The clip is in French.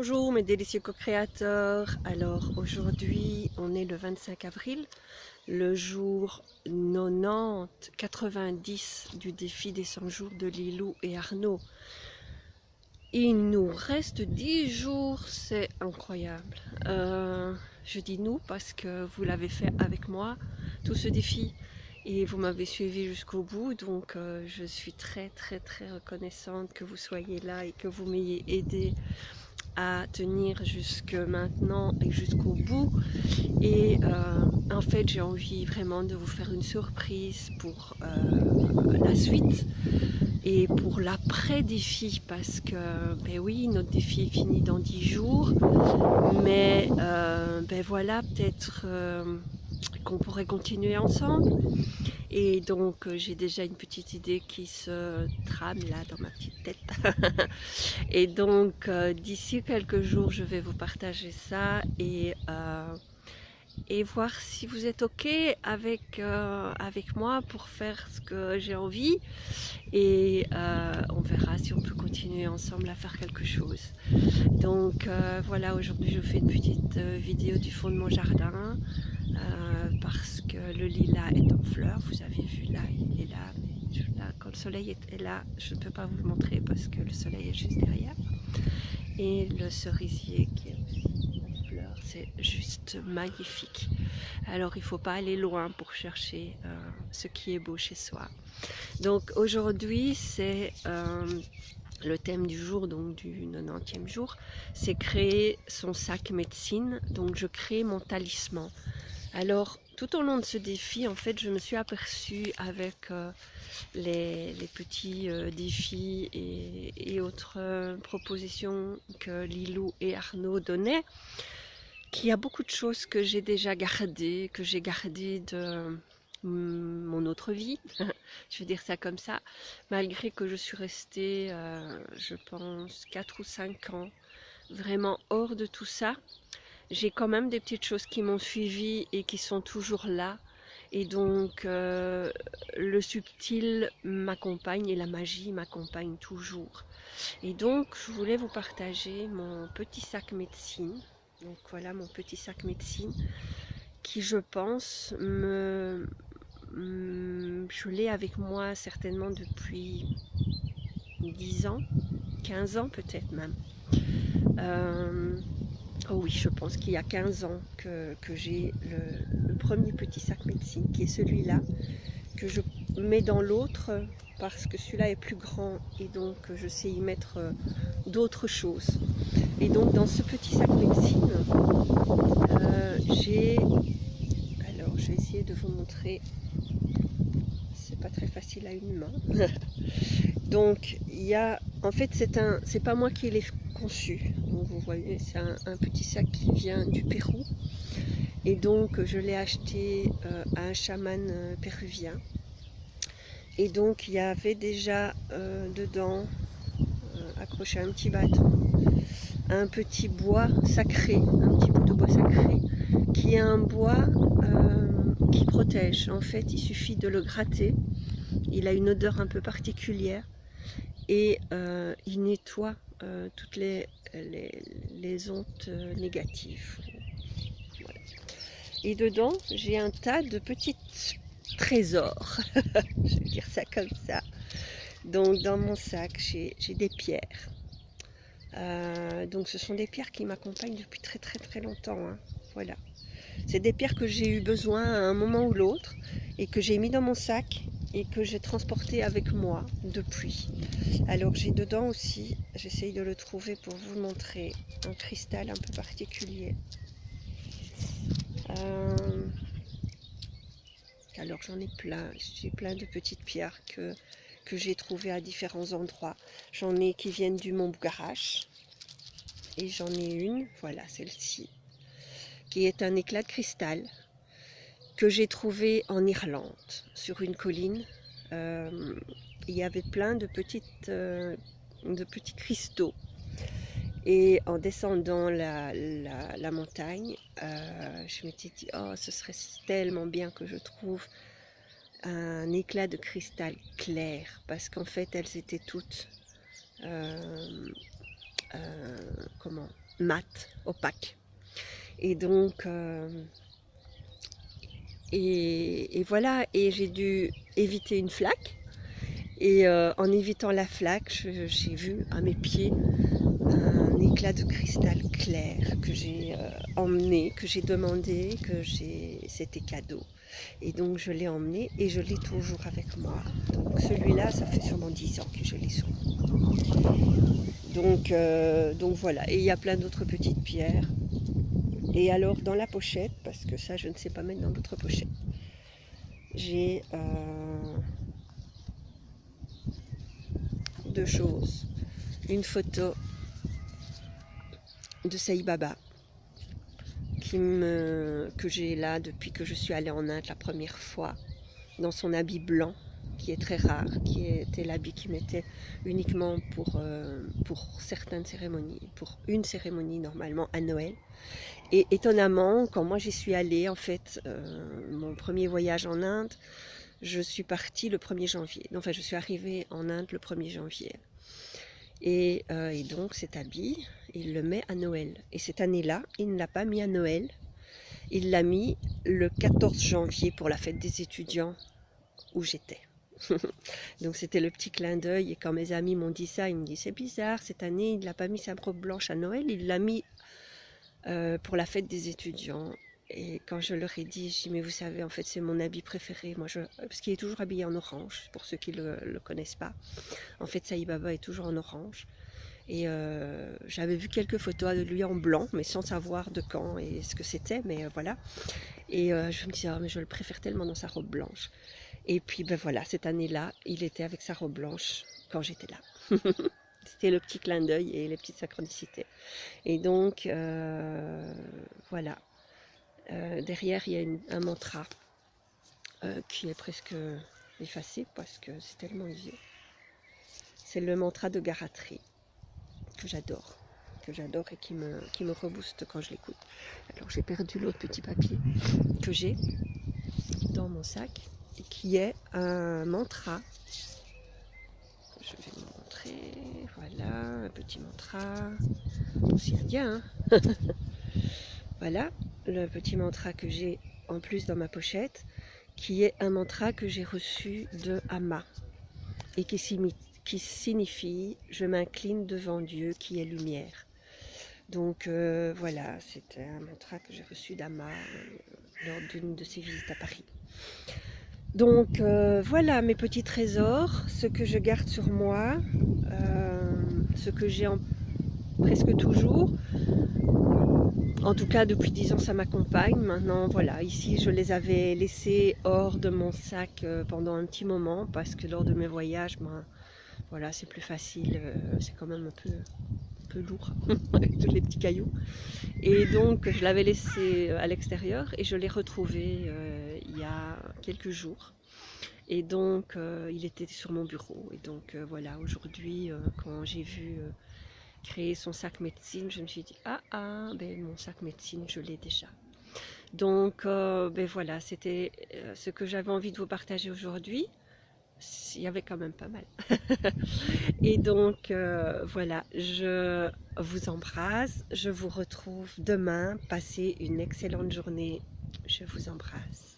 Bonjour mes délicieux co-créateurs. Alors aujourd'hui on est le 25 avril, le jour 90 du défi des 100 jours de Lilou et Arnaud. Il nous reste 10 jours, c'est incroyable. Je dis nous parce que vous l'avez fait avec moi, tout ce défi, et vous m'avez suivi jusqu'au bout, donc je suis très reconnaissante que vous soyez là et que vous m'ayez aidé à tenir jusque maintenant et jusqu'au bout. Et en fait j'ai envie vraiment de vous faire une surprise pour la suite et pour l'après défi, parce que ben oui, notre défi est fini dans 10 jours, mais ben voilà, peut-être qu'on pourrait continuer ensemble. Et donc j'ai déjà une petite idée qui se trame là dans ma petite tête. Et donc d'ici quelques jours je vais vous partager ça et voir si vous êtes ok avec moi pour faire ce que j'ai envie, et on verra si on peut continuer ensemble à faire quelque chose. Donc voilà, aujourd'hui je fais une petite vidéo du fond de mon jardin parce que le lilas est en fleurs. Vous avez vu là, il est là, mais là, quand le soleil est là, je ne peux pas vous le montrer parce que le soleil est juste derrière. Et le cerisier qui est aussi en fleurs, c'est juste magnifique. Alors il ne faut pas aller loin pour chercher ce qui est beau chez soi. Donc aujourd'hui c'est le thème du jour, donc du 90e jour, c'est créer son sac médecine. Donc je crée mon talisman. Alors tout au long de ce défi, en fait, je me suis aperçue avec les petits défis et autres propositions que Lilou et Arnaud donnaient, qu'il y a beaucoup de choses que j'ai déjà gardées, que j'ai gardées de mon autre vie, je vais dire ça comme ça, malgré que je suis restée, je pense, 4 ou 5 ans vraiment hors de tout ça. J'ai quand même des petites choses qui m'ont suivi et qui sont toujours là. Et donc le subtil m'accompagne et la magie m'accompagne toujours. Et donc je voulais vous partager mon petit sac médecine. Donc voilà mon petit sac médecine qui, je pense, je l'ai avec moi certainement depuis 10 ans, 15 ans peut-être même. Oh oui, je pense qu'il y a 15 ans que j'ai le premier petit sac médecine, qui est celui-là, que je mets dans l'autre parce que celui-là est plus grand et donc je sais y mettre d'autres choses. Et donc dans ce petit sac médecine, j'ai... Alors je vais essayer de vous montrer, c'est pas très facile à une main. Donc il y a... En fait c'est pas moi qui l'ai conçu. Donc vous voyez, c'est un petit sac qui vient du Pérou. Et donc je l'ai acheté à un chaman péruvien. Et donc il y avait déjà dedans, accroché à un petit bâton, un petit bois sacré, un petit bout de bois sacré, qui est un bois qui protège. En fait, il suffit de le gratter. Il a une odeur un peu particulière et il nettoie toutes les ondes négatives. Voilà. Et dedans, j'ai un tas de petits trésors. Je vais dire ça comme ça. Donc dans mon sac, j'ai des pierres. Donc ce sont des pierres qui m'accompagnent depuis très longtemps. Hein. Voilà. C'est des pierres que j'ai eu besoin à un moment ou l'autre et que j'ai mis dans mon sac et que j'ai transporté avec moi depuis. Alors j'ai dedans aussi, j'essaye de le trouver pour vous le montrer, un cristal un peu particulier. Alors j'en ai plein, j'ai plein de petites pierres que j'ai trouvées à différents endroits. J'en ai qui viennent du mont Bougarache et j'en ai une, voilà celle-ci, qui est un éclat de cristal que j'ai trouvé en Irlande, sur une colline. Il y avait plein de petits cristaux. Et en descendant la montagne, je m'étais dit, oh, ce serait tellement bien que je trouve un éclat de cristal clair, parce qu'en fait, elles étaient toutes, comment, mat, opaque. Et donc, et voilà, et j'ai dû éviter une flaque. Et en évitant la flaque, j'ai vu à mes pieds un éclat de cristal clair que j'ai emmené, que j'ai demandé, c'était cadeau. Et donc je l'ai emmené et je l'ai toujours avec moi. Donc celui-là, ça fait sûrement 10 ans que je l'ai sur moi. Donc voilà, et il y a plein d'autres petites pierres. Et alors dans la pochette, parce que ça je ne sais pas mettre dans votre pochette, j'ai deux choses. Une photo de Sai Baba que j'ai là depuis que je suis allée en Inde la première fois, dans son habit blanc, qui est très rare, qui était l'habit qu'il mettait uniquement pour certaines cérémonies, pour une cérémonie normalement à Noël. Et étonnamment, quand moi j'y suis allée, en fait, mon premier voyage en Inde, je suis partie le 1er janvier. Enfin, je suis arrivée en Inde le 1er janvier. Et donc cet habit, il le met à Noël. Et cette année-là, il ne l'a pas mis à Noël. Il l'a mis le 14 janvier pour la fête des étudiants où j'étais. Donc c'était le petit clin d'œil. Et quand mes amis m'ont dit ça, ils me disent c'est bizarre, cette année, il n'a pas mis sa robe blanche à Noël, il l'a mis pour la fête des étudiants. Et quand je leur ai dit, je dis mais vous savez, en fait c'est mon habit préféré, parce qu'il est toujours habillé en orange, pour ceux qui ne le connaissent pas. En fait Sai Baba est toujours en orange. Et j'avais vu quelques photos de lui en blanc, mais sans savoir de quand et ce que c'était, mais voilà. Et je me disais, oh, mais je le préfère tellement dans sa robe blanche. Et puis ben voilà, cette année-là, il était avec sa robe blanche quand j'étais là. C'était le petit clin d'œil et les petites synchronicités. Et donc, voilà. Derrière, il y a un mantra qui est presque effacé parce que c'est tellement vieux. C'est le mantra de Garatri que j'adore et qui me rebooste quand je l'écoute. Alors j'ai perdu l'autre petit papier que j'ai dans mon sac et qui est un mantra. Je vais vous montrer, voilà, un petit mantra, aussi indien, hein. Voilà, le petit mantra que j'ai en plus dans ma pochette, qui est un mantra que j'ai reçu de Amma et qui signifie « Je m'incline devant Dieu qui est lumière ». Donc voilà, c'était un mantra que j'ai reçu d'Amma lors d'une de ses visites à Paris. Donc voilà mes petits trésors, ce que je garde sur moi, ce que j'ai presque toujours. En tout cas, depuis 10 ans, ça m'accompagne. Maintenant, voilà, ici, je les avais laissés hors de mon sac pendant un petit moment parce que lors de mes voyages, ben, voilà, c'est plus facile. C'est quand même un peu lourd avec tous les petits cailloux. Et donc, je l'avais laissé à l'extérieur et je l'ai retrouvé il y a quelques jours. Et donc, il était sur mon bureau. Et donc, voilà, aujourd'hui, quand j'ai vu créer son sac médecine, je me suis dit ben mon sac médecine je l'ai déjà. Donc ben voilà, c'était ce que j'avais envie de vous partager aujourd'hui. Il y avait quand même pas mal. Et donc voilà, je vous embrasse, je vous retrouve demain. Passez une excellente journée, je vous embrasse.